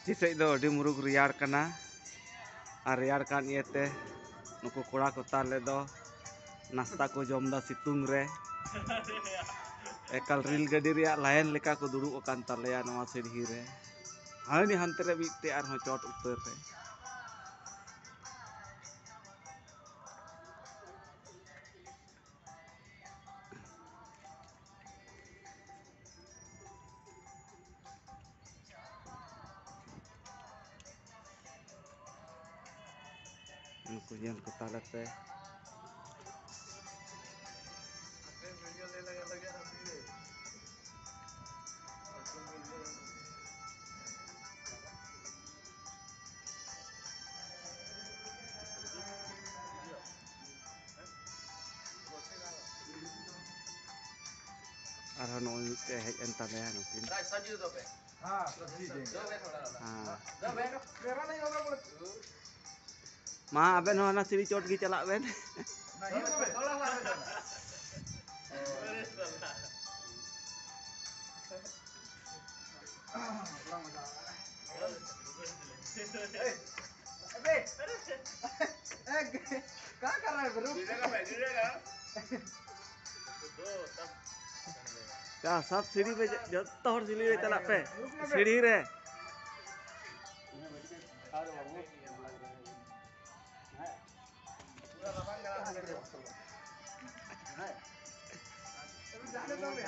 Cisek do di murug riar kana ariar kan iete nuku kura ko tale do nasta ko jom da situng re ekal ril gadi ria lain leka ko duduk akan talea nama sedih re hani hantere bitte ar ho chot uper re nuku nyel ko tale pe arhan oi te hej entar ya nukin सब्जी दो पे हाँ सब्जी देंगे दो पे थोड़ा हाँ दो पे मेरा नहीं होगा बोले ma aben ho na sini chot gi chalak ben नहीं होगा थोड़ा मार दो बड़ा मजा आ रहा है अबे क्या कर रहा है गुरु गिरेगा दो तब ya sab siri pe joto hor siri re chalak pe siri re जाने दो बे